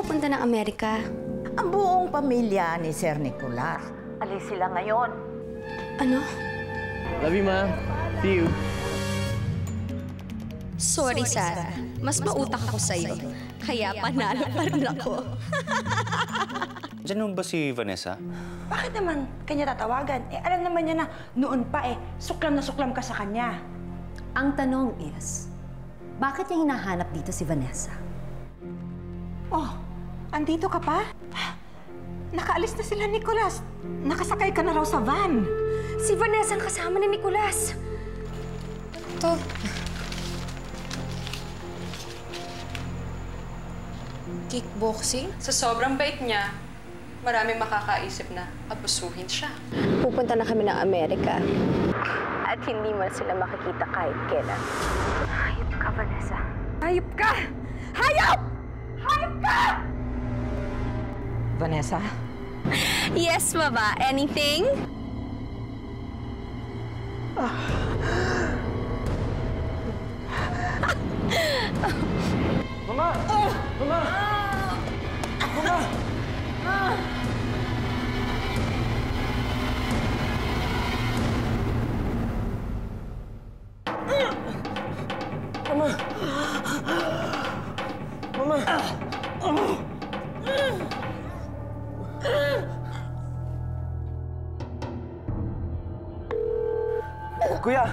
pupunta ng Amerika? Ang buong pamilya ni Sir Nicolas. Alis sila ngayon. Ano? Love you, Ma. See you. Sorry, Sarah. Mas mautak ako sa'yo. Kaya panalo pa rin ako. Diyan ba si Vanessa? Bakit naman kanya tatawagan? Alam naman niya na noon pa suklam na suklam ka sa kanya. Ang tanong is, bakit niya hinahanap dito si Vanessa? Oh, andito ka pa? Nakaalis na sila, Nicolas. Nakasakay ka na raw sa van. Si Vanessa ang kasama ni Nicolas. Ito. Kickboxing? Sa sobrang bait niya, maraming makakaisip na abusuhin siya. Pupunta na kami ng Amerika. At hindi man sila makikita kahit kailan. Hayop ka, Vanessa. Hayop ka! Hayop! Hayop ka! Vanessa? Yes, Baba. Anything? Mama! Mama! Mama! Mama! Mama! Kuya,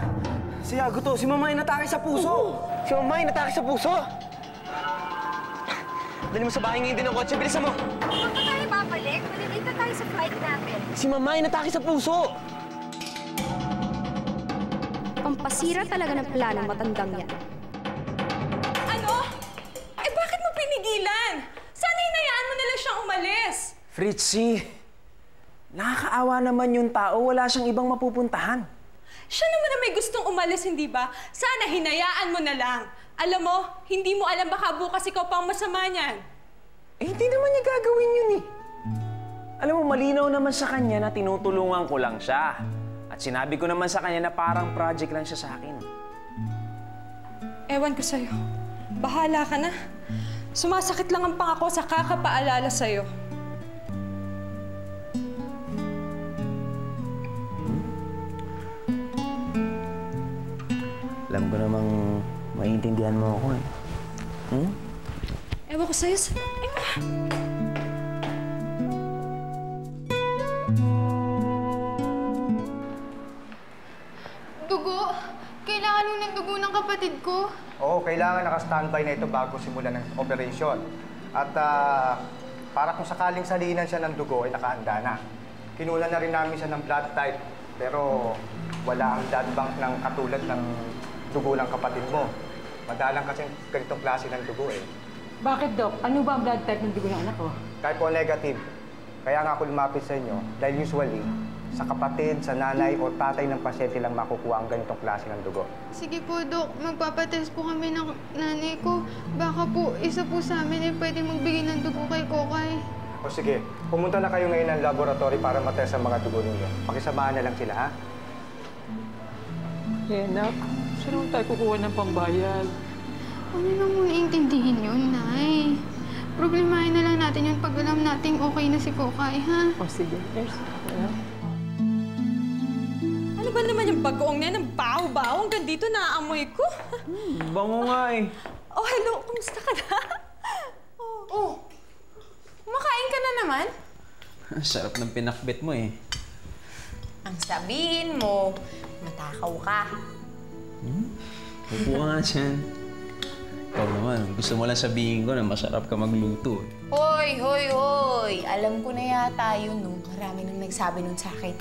si Yago to. Si Mama ay natake sa puso. Si Mama ay natake sa puso. Dali mo sa bahay ngayon din ang kotse. Bilisan mo. Huwag pa tayo babalik. Malilate na tayo sa flight namin. Si Mama ay natake sa puso. Pampasira talaga ng plano matandang yan. Ano? Bakit mo pinigilan? Sana hinayaan mo na lang siyang umalis. Fritzy, nakakaawa naman yung tao. Wala siyang ibang mapupuntahan. Siya naman na may gustong umalis, hindi ba? Sana hinayaan mo na lang. Alam mo, hindi mo alam baka bukas ikaw pang masama niyan. Hindi naman niya gagawin yun eh. Alam mo, malinaw naman sa kanya na tinutulungan ko lang siya. At sinabi ko naman sa kanya na parang project lang siya sa akin. Ewan ko sa'yo. Bahala ka na. Sumasakit lang ang pangako sa kakapaalala sa'yo. Alam ko namang maiintindihan mo ako eh. Ewan ko sa'yo. Dugo? Kailangan mo ng dugo ng kapatid ko? Oo, kailangan naka-standby na ito bago simulan ng operasyon. At para kung sakaling salinan siya ng dugo, ay nakahanda na. Kinuha na rin namin siya ng blood type, pero wala ang blood bank ng katulad ng dugo ng kapatid mo. Madalang kasi ganitong klase ng dugo eh. Bakit, Doc? Ano ba ang blood type ng dugo ng anak ko? Kahit po negative. Kaya nga ako lumapit sa inyo dahil usually, sa kapatid, sa nanay o tatay ng pasyente lang makukuha ang ganitong klase ng dugo. Sige po, Dok. Magpapatest po kami ng nanay ko. Baka po, isa po sa amin ay pwede magbigay ng dugo kay Kokay. O sige, pumunta na kayo ngayon ng laboratory para matest ang mga dugo ninyo. Pakisamahan na lang sila, ha? Nak, saan naman tayo kukuha ng pambayad? Ano nang muna intindihin yun, Nay? Problemahin na lang natin yun pag alam natin okay na si Kokay, ha? O sige, nurse. Ano ba naman yung bagoong niya ng baho-baho? Hanggang dito naaamoy ko. Bango nga eh. Oh, hello. Kumusta ka na? Oh, kumakain ka na naman? Ang sarap ng pinakbit mo eh. Ang sabihin mo, matakaw ka. Upo ka nga dyan. Ikaw naman, gusto mo lang sabihin ko na masarap ka magluto. Hoy, hoy, hoy! Alam ko na yata yun, no? Marami nang nagsabi nun sa akin.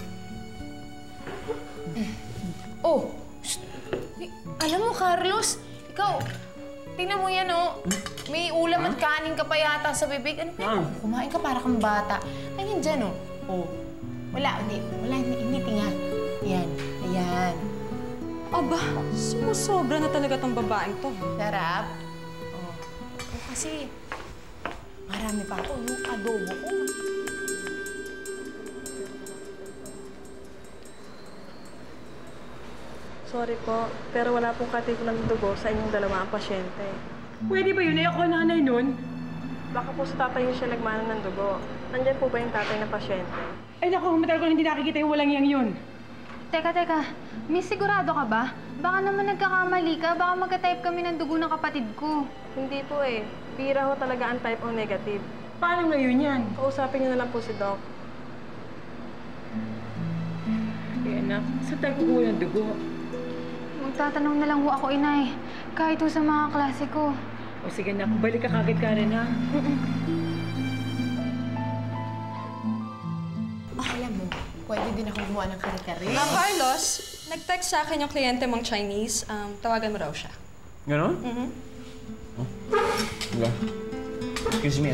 Oh! Shh. Alam mo, Carlos, ikaw, tingnan mo yan, oh. May ulam at kanin ka pa yata sa bibig. Ano pa? Kumain ka para kang bata. Ayan dyan, oh. Oh. Wala, hindi tinga. Ayan, ayan. Aba, sumusobra na talaga tong babaeng to. Sarap. Oh. Kasi, marami pa ako yung adobo ko. Sorry po, pero wala pong katig ng dugo sa inyong dalawang pasyente. Pwede ba yun? Ako nanay nun. Baka po sa tatay niyo siya nagmana ng dugo. Nandyan po ba yung tatay ng pasyente? Ay naku, matagal ko hindi nakikita yung walang yang yun. Teka, Miss, sigurado ka ba? Baka naman nagkakamali ka. Baka magka-type kami ng dugo ng kapatid ko. Hindi po eh. Bira ho talaga ang type O negative. Paano ngayon yan? Kausapin niyo na lang po si Doc. Eh anak, saan tayo kukuha ng dugo? Magtatanong na lang ho ako, inay. Kahit ho sa mga klase ko. O sige anak, balik ka kagad ka rin ha. Alam mo, pwede din ako gumawa ng kare-kare. Carlos, nag-text sa akin yung kliyente mong Chinese. Tawagan mo raw siya. Ganon? Diba? Excuse me,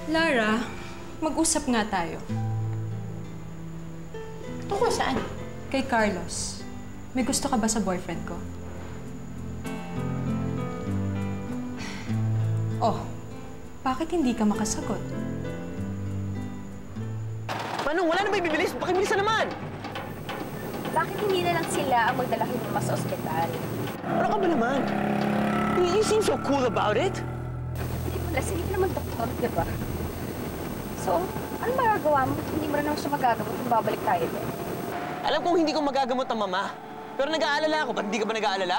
Lara, mag-usap nga tayo. Tungkol saan? Kay Carlos. May gusto ka ba sa boyfriend ko? Oh, bakit hindi ka makasagot? Manong, wala na ba ibibilis? Pakibilisan naman! Bakit hindi na lang sila ang magdala kay Mama sa ospital? Ano ka ba naman? You seem so cool about it. Hindi pala, sige naman doktor, di ba? So, ano magagawa mo? Hindi mo rin naman siya magagamot kung babalik tayo din. Alam kong hindi ko magagamot ang mama. Pero nag-aalala ako. Ba't hindi ka ba nag-aalala?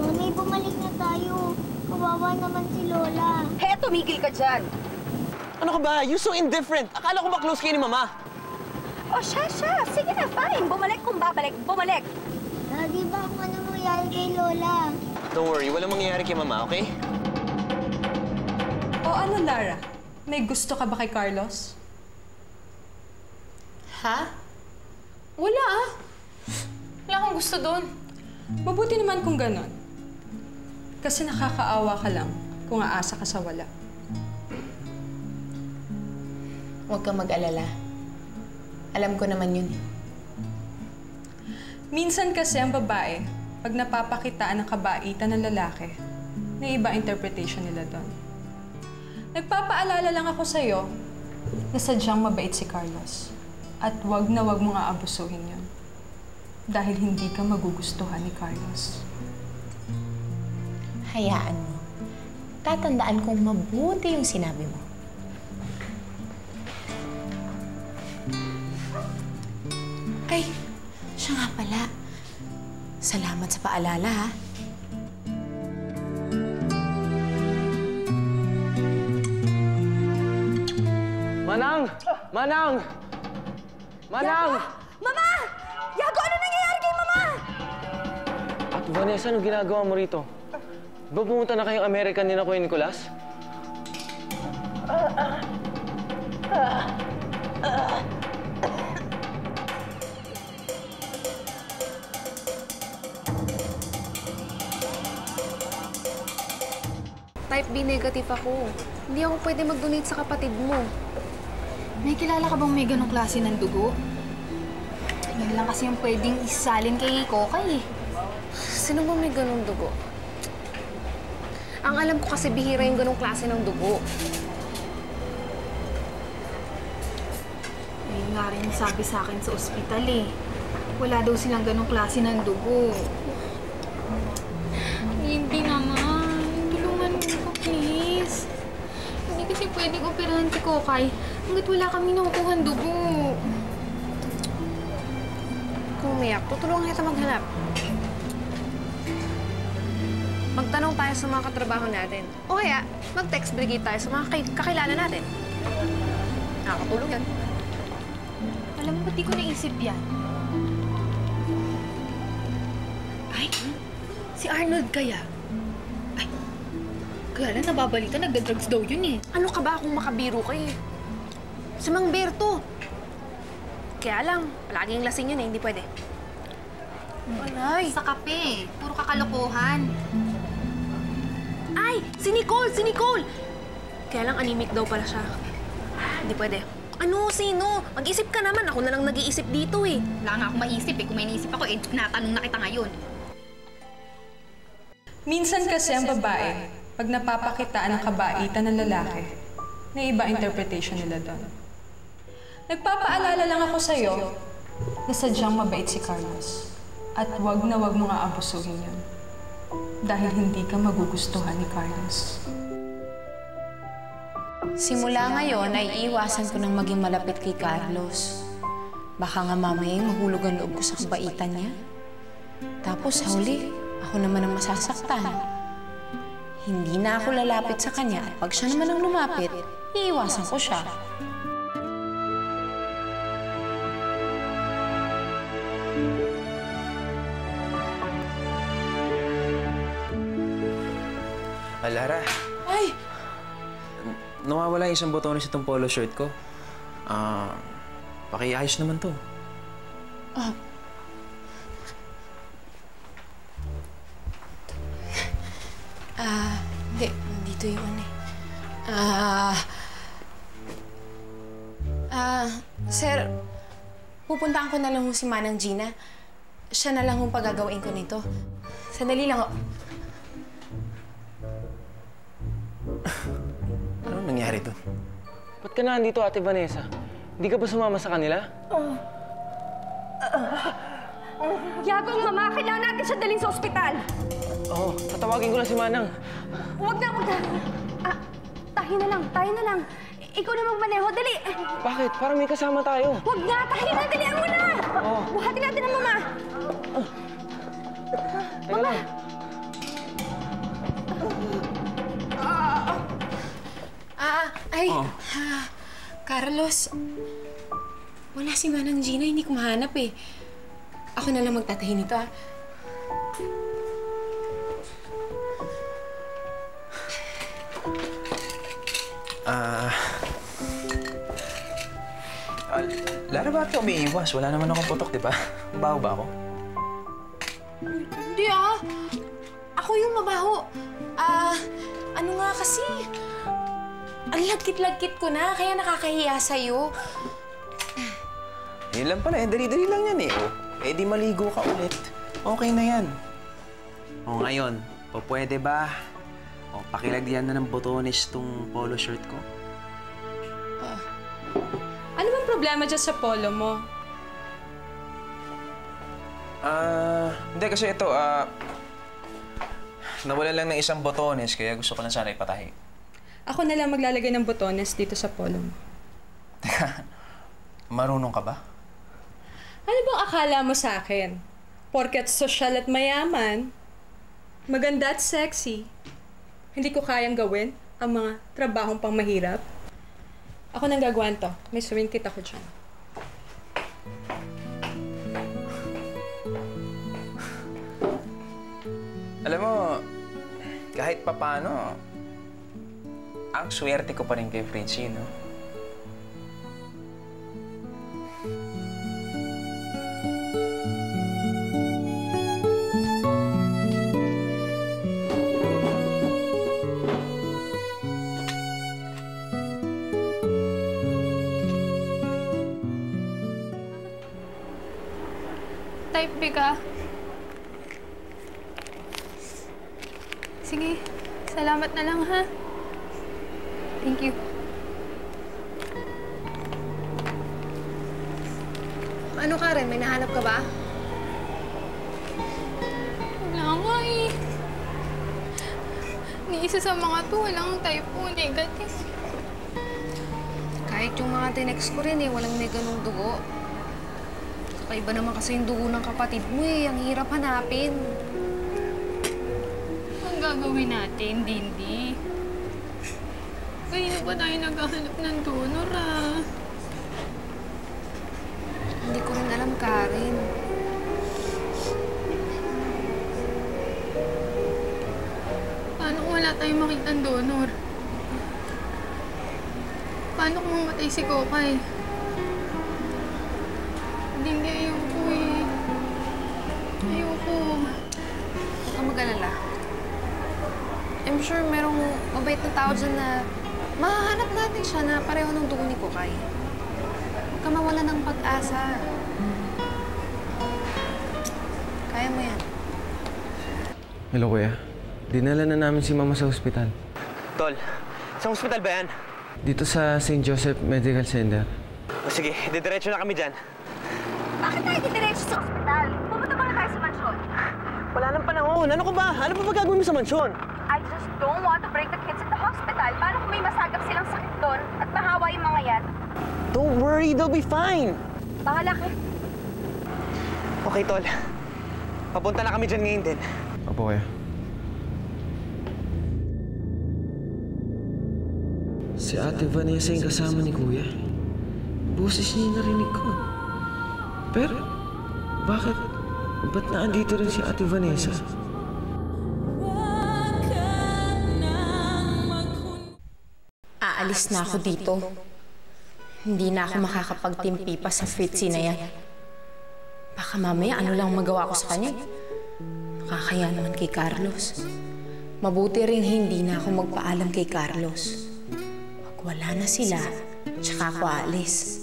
Nanay, bumalik na tayo. Kawawa naman si Lola. He, tumigil ka dyan! Ano ka ba? You're so indifferent. Akala ko ba close kayo ni mama? Oh, siya. Sige na, fine. Bumalik kung babalik. Bumalik. Daddy, ba kung ano mangyayari kay Lola? Don't worry. Walang mangyayari kay mama, okay? O ano, Lara? May gusto ka ba kay Carlos? Ha? Wala ah. Wala akong gusto doon. Mabuti naman kung ganon. Kasi nakakaawa ka lang kung aasa ka sa wala. Huwag kang mag-alala. Alam ko naman yun. Minsan kasi ang babae, pag napapakitaan ng kabaitan ng lalaki, may iba interpretation nila doon. Nagpapaalala lang ako sa'yo na sadyang mabait si Carlos. At wag na wag mong aabusuhin yun. Dahil hindi ka magugustuhan ni Carlos. Hayaan mo. Tatandaan kong mabuti yung sinabi mo. Ay, siya nga pala. Salamat sa paalala, ha? Manang! Manang! Manang! Mama! Yago, ano nangyayari kay Mama? At Vanessa, anong ginagawa mo rito? Ba pumunta na kayong American ni Kuya Nicolas? Type B negative ako. Hindi ako pwede mag-donate sa kapatid mo. May kilala ka bang may ganong klase ng dugo? Yan lang kasi yung pwedeng isalin kay Kokay eh. Sino ba may ganong dugo? Ang alam ko kasi bihira yung ganong klase ng dugo. Ayun nga rin sabi sa akin sa ospital eh. Wala daw silang ganong klase ng dugo. Hindi naman. Tulungan mo ko, please. Hindi kasi pwedeng operahan si Kokay hanggat wala kami nakukuhan dugo. Kung umiyak, tutulungan kita maghanap. Magtanong tayo sa mga katrabaho natin. O kaya, mag-text brigade tayo sa mga kakilala natin. Nakakatulong yan. Alam mo, ba't di ko naisip yan? Ay, si Arnold kaya? Ay, kaya lang nababalita, nagda-drugs daw yun eh. Ano ka ba kung makabiro kayo? Si Mang Berto. Kaya lang, palaging lasing yun eh, hindi pwede. Alay! Sa kape, puro kakalokohan. Ay! Si Nicole! Si Nicole! Kaya lang anemic daw pala siya. Hindi pwede. Ano? Sino? Mag-isip ka naman. Ako na lang nag-iisip dito eh. Wala nga akong maisip eh. Kung may naisip ako eh, natanong na kita ngayon. Minsan kasi ang babae, pag napapakitaan ng kabaitan ng lalaki, may iba interpretation nila doon. Nagpapaalala lang ako sa'yo na sadyang mabait si Carlos. At wag na wag mo nga abusuhin yun. Dahil hindi ka magugustuhan ni Carlos. Simula ngayon ay iiwasan ko ng maging malapit kay Carlos. Baka nga mamaya mahulog ang loob ko sa kabaitan niya. Tapos sa huli, ako naman ang masasaktan. Hindi na ako lalapit sa kanya at pag siya naman ang lumapit, iiwasan ko siya. Lara. Ay! Nawawala yung isang botones itong polo shirt ko. Pakiayos naman to. Hindi. Nandito yun eh. Sir, pupuntahan ko na lang si Manang Gina. Siya na lang yung pagagawin ko nito. Sandali lang. Ano nangyari doon? Ba't ka na andito, Ate Vanessa? Hindi ka ba sumama sa kanila? Yagong mama, kailangan natin siya dalhin sa ospital. Oo, tatawagin ko na si Manang. Huwag na. Tayo na lang. Ikaw na magmaneho, dali. Bakit? Parang may kasama tayo. Huwag na, tayo na, dalihan mo na. Buhatin natin ang mama. Teka lang. Carlos, wala si Manang Gina, hindi ko mahanap eh. Ako na lang magtatahi nito, ah. Lara, bakit ka umiiwas? Wala naman akong putok, di ba? Mabaho ba ako? Hindi ah. Ako yung mabaho. Ano nga kasi? Ang lagkit-lagkit ko na, kaya nakakahiya sa'yo. Yun lang pala, dali-dali lang yan eh. Di maligo ka ulit. Okay na yan. Ngayon, pwede ba? Pakilagyan na ng botones tong polo shirt ko. Ano bang problema dyan sa polo mo? Hindi kasi ito, nawalan lang ng isang botones, kaya gusto ko lang sana ipatahi. Ako na lang maglalagay ng botones dito sa polo mo. Teka, marunong ka ba? Ano bang akala mo sa akin? Porket sosyal at mayaman, maganda at sexy, hindi ko kayang gawin ang mga trabahong pang mahirap? Ako nang gagawin to. May swing kit ako dyan. Alam mo, kahit papano, ang swerte ko pa rin kay Fritzy, no? Type B ka. Sige, salamat na lang ha. Thank you. Ano Karen, may nahanap ka ba? Wala nga eh. Ni isa sa mga to, walang type O, negative. Kahit yung mga tinext ko rin eh, walang may ganung dugo. Kakaiba naman kasi yung dugo ng kapatid mo eh. Ang hirap hanapin. Ang gagawin natin, Dindi? Kanina ba tayo naghahanap ng donor, ah? Hindi ko rin alam, Karen. Paano kung wala tayong makitang donor? Paano kung mamatay si Kokay? Hindi, ayoko eh. Ayoko. Huwag kang mag-alala. I'm sure merong mabait na tao dyan na mahahanap natin siya na pareho ng dugo ni Kokay. Huwag ka mawala ng pag-asa. Kaya mo yan. Hello, Kuya. Dinala na namin si Mama sa ospital. Tol, sa ospital ba yan? Dito sa St. Joseph Medical Center. O sige, didiretso na kami dyan. Bakit tayo didiretso sa ospital? Pupunta muna tayo sa Wala nang panahon. Ano ka ba? Ano pa ba gagawin mo sa mansyon? I just don't want to bring the kids at the hospital. Paano kung may masagap silang sakit doon at mahawa yung mga yan? Don't worry, they'll be fine. Bahala ka. Okay, Tol. Papunta na kami dyan ngayon din. Opo, kuya. Si Ate Vanessa yung kasama ni Kuya. Boses niya yung narinig ko. Pero, bakit? Ba't naandito rin si Ate Vanessa? Aalis na ako dito. Hindi na ako makakapagtimpi pa sa Fritzy na yan. Baka mamaya ano lang magawa ko sa kanya. Nakakaya naman kay Carlos. Mabuti rin hindi na ako magpaalam kay Carlos. Pag wala na sila, tsaka ako aalis.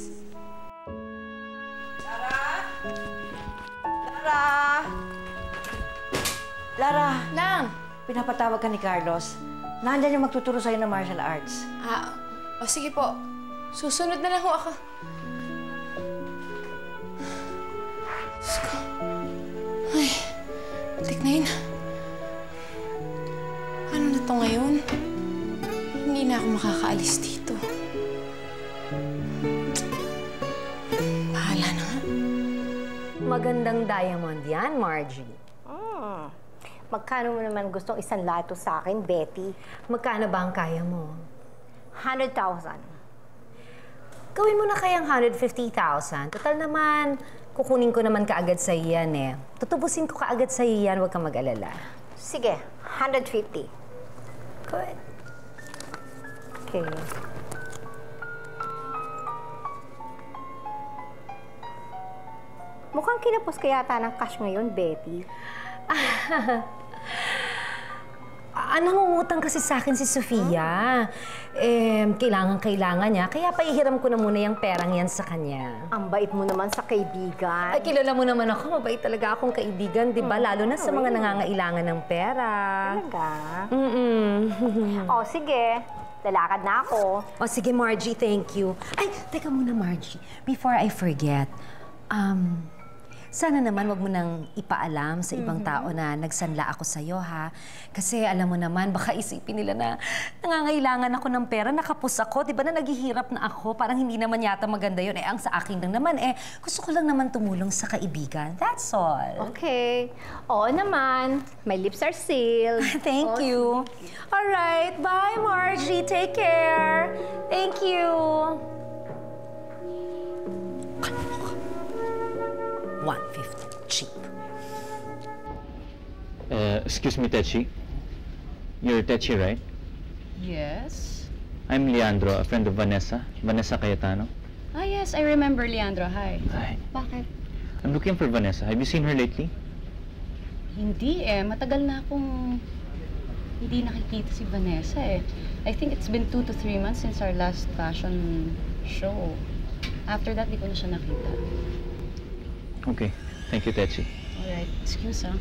Lara! Lang! Pinapatawag ka ni Carlos. Nandyan yung magtuturo sa'yo ng martial arts. O sige po. Susunod na lang ho ako. Diyos ko. Ay, butik na yun. Paano na to ngayon? Hindi na ako makakaalis dito. Bahala na nga. Magandang diamond yan, Margie. Magkano mo naman gustong isang lato sa akin, Betty? Magkano ba ang kaya mo? 100,000. Gawin mo na kayang 150,000. Total naman, kukunin ko naman kaagad sa iyan eh. Tutubusin ko kaagad sa iyan, huwag kang mag-alala. Sige, 150. Good. Okay. Mukhang kinapos ka yata ng cash ngayon, Betty. Nangungutang kasi sa akin si Sofia. Kailangan niya. Kaya paihiram ko na muna yung perang yan sa kanya. Ang bait mo naman sa kaibigan. Ay, kilala mo naman ako. Mabait talaga akong kaibigan, di ba? Lalo na sa mga nangangailangan ng pera. Talaga? O, sige. Lalakad na ako. O, sige, Margie. Thank you. Ay, teka muna, Margie. Before I forget, sana naman wag mo nang ipaalam sa ibang tao na nagsanla ako sa'yo, ha? Kasi alam mo naman, baka isipin nila na nangangailangan ako ng pera, nakapos ako, di ba na naghihirap na ako? Parang hindi naman yata maganda yun. Ang sa akin lang naman, gusto ko lang naman tumulong sa kaibigan. That's all. Okay. Oo naman. My lips are sealed. Thank you. All right. Bye, Margie. Take care. Thank you. 150. Cheap. Excuse me, Techi. You're Techi, right? Yes? I'm Leandro, a friend of Vanessa. Vanessa Cayetano. Ah, yes. I remember Leandro. Hi. Hi. Bakit? I'm looking for Vanessa. Have you seen her lately? Hindi eh. Matagal na akong hindi nakikita si Vanessa eh. I think it's been 2 to 3 months since our last fashion show. After that, di ko na siya nakita. Okay. Thank you, Techi. Alright. Excuse, ah.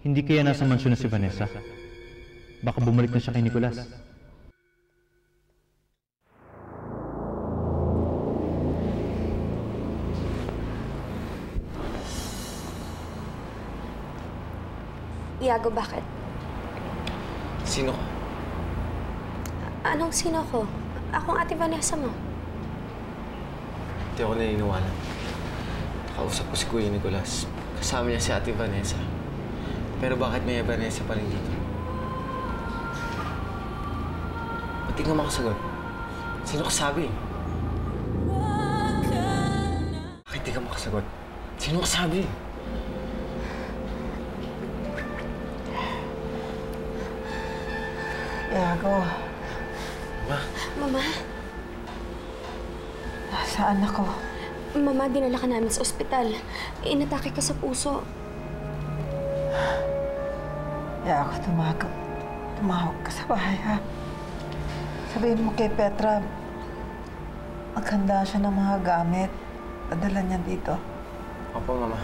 Hindi kaya nasa mansyon na si Vanessa? Baka bumalik na siya kay Nicolas. Iago, bakit? Sino ka? Anong sino ko? Akong Ate Vanessa mo. Hindi ako naniniwala. Kausap ko si Kuya Nicolas. Kasama niya si Ate Vanessa. Pero bakit may Vanessa pa rin dito? Ba't di ka makasagot? Sino kasabi? Bakit di ka makasagot? Sino kasabi? Iago. Ma? Mama? Saan ako? Mama, dinala ka namin sa ospital. Inatake ka sa puso. Iago, tumawag ka sa bahay, ha? Sabihin mo kay Petra, maghanda siya ng mga gamit. Padala niya dito. Opo, Mama.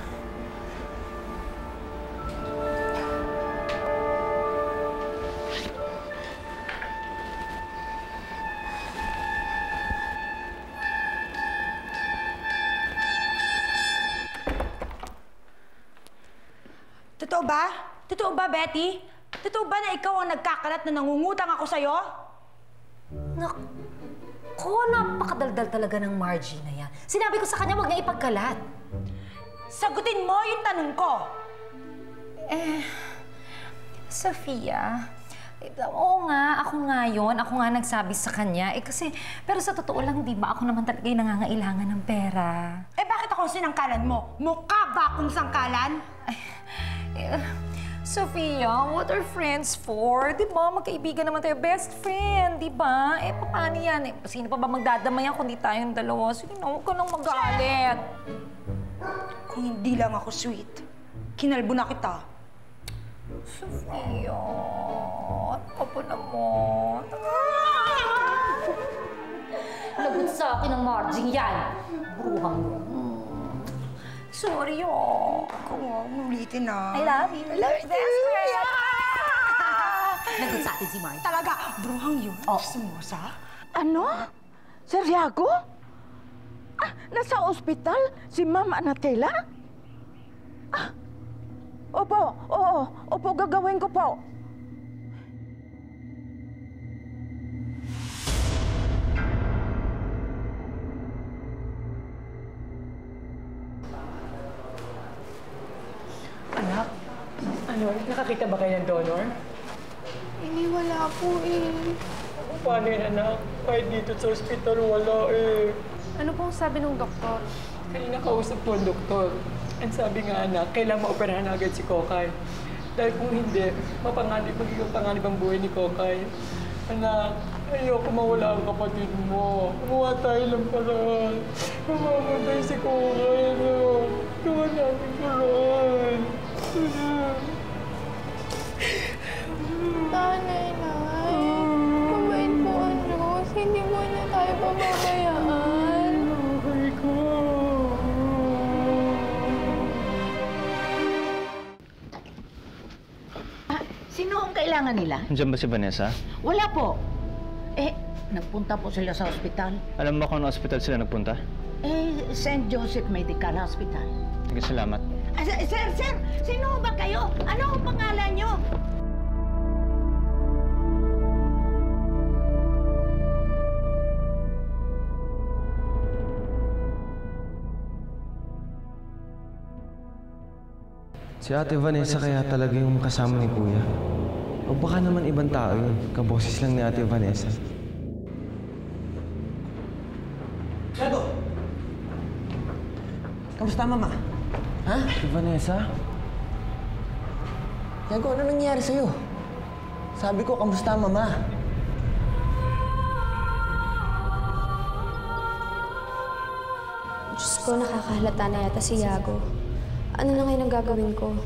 Totoo ba? Totoo ba, Betty? Totoo ba na ikaw ang nagkakalat na nangungutang ako sa'yo? Naku, napakadaldal talaga ng Margie na yan. Sinabi ko sa kanya, huwag niya ipagkalat. Sagutin mo yung tanong ko. Sofia, oo nga, ako nga nagsabi sa kanya. Pero sa totoo lang, di ba ako naman talaga yung nangangailangan ng pera? Bakit ako sinangkalan mo? Mukha ba akong sangkalan? Sofia, what are friends for? Di ba, magkaibigan naman tayo, best friend, di ba? Paano yan? Sino pa ba magdadamayan kundi tayong dalawa? Sige na, huwag ka nang magalit. Kung hindi lang ako sweet, kinalbo na kita. Sofia, ano ka pa naman? Lagot sa akin ang Margie yan. Bruhang mo. Sorry, Ako nga, ulitin na. I love you. I love you. Best friend. Lagot sa atin si Margie. Talaga, bruhang yun? Sumusa? Ano? Seryago? Nasa ospital si Ma'am Anatela? Opo, gagawin ko po. Anak, nakakita ba kayo ng donor? Wala po eh. Paano yun, anak? Kahit dito sa ospital, wala eh. Ano pong sabi ng doktor? Kanina kausap po ang doktor. Ang sabi nga, anak, kailangan maoperahan agad si Kokay. Dahil kung hindi, magiging panganib ang buhay ni Kokay. Anak, ayoko mawala ang kapatid mo. Gumawa tayo ng paraan. Mamamatay si Kokay, anak. Gawa namin paraan. Nanay, mabait po ang Diyos. Hindi mo na tayo pababayaan. Okay ko. Sino ang kailangan nila? Nandiyan ba si Vanessa? Wala po. Nagpunta po sila sa ospital. Alam mo kung ano ospital sila nagpunta? St. Joseph Medical Hospital. Sige, salamat. Sir! Sino ba kayo? Ano ang pangalan nyo? Si Ate Vanessa kaya talaga yung kasama ni Kuya. O baka naman ibang tao yun. Kaboses lang ni Ate Vanessa. Shadow! Kamusta, Mama? Ha? Si Vanessa? Yago, ano nangyari sa'yo? Sabi ko, kamusta, Mama? Diyos ko, nakakahalata na yata si Yago. Ano na ngayon ang gagawin ko?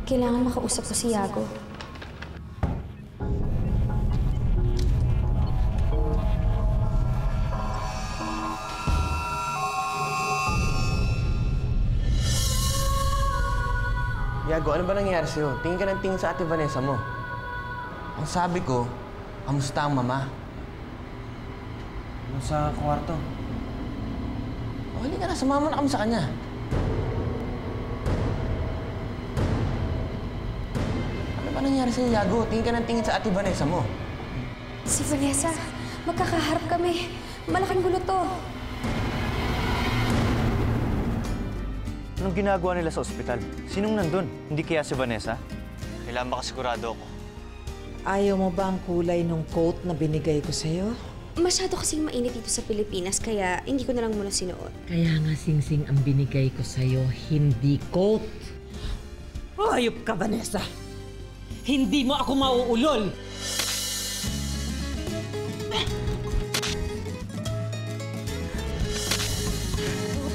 Kailangan makausap ko si Yago. Yago, ano ba nangyari sa'yo? Tingin ka ng tingin sa Ate Vanessa mo. Ang sabi ko, kamusta ang Mama? Sa kwarto. O, hindi ka na. Sumama na kami sa kanya. Ano ba nangyari sa'yo, Yago? Tingin ka ng tingin sa Ate Vanessa mo. Si Vanessa, magkakaharap kami. Malaking gulo to. Anong ginagawa nila sa ospital? Sinong nandun? Hindi kaya si Vanessa? Kailangan makasigurado ako. Ayaw mo ba ang kulay ng coat na binigay ko sa'yo? Masyado kasing mainit dito sa Pilipinas, kaya hindi ko na lang muna sinuot. Kaya nga, Singsing, ang binigay ko sa'yo, hindi coat. Hayop ka, Vanessa. Hindi mo ako mauulol.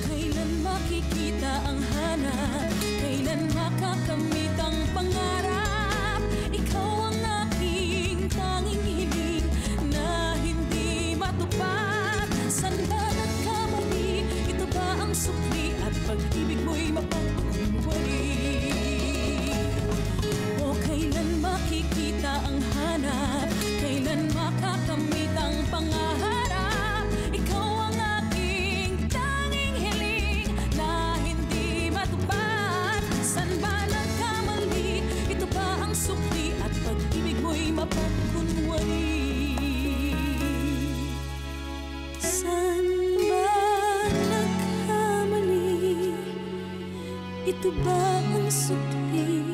Kailan makikita ang hanap? Kailan makakamit ang pangarap? Ikaw ang aking tanging hiling na hindi matupad. Saan ba nagkamali? Ito ba ang sukli at pag-ibig mo'y mapagkunwari? O kailan makikita ang hanap? Kailan makakamit ang pangarap? Ikaw ang aking tanging hiling na hindi matupad. Saan ba nagkamali? ito ba ang sukli?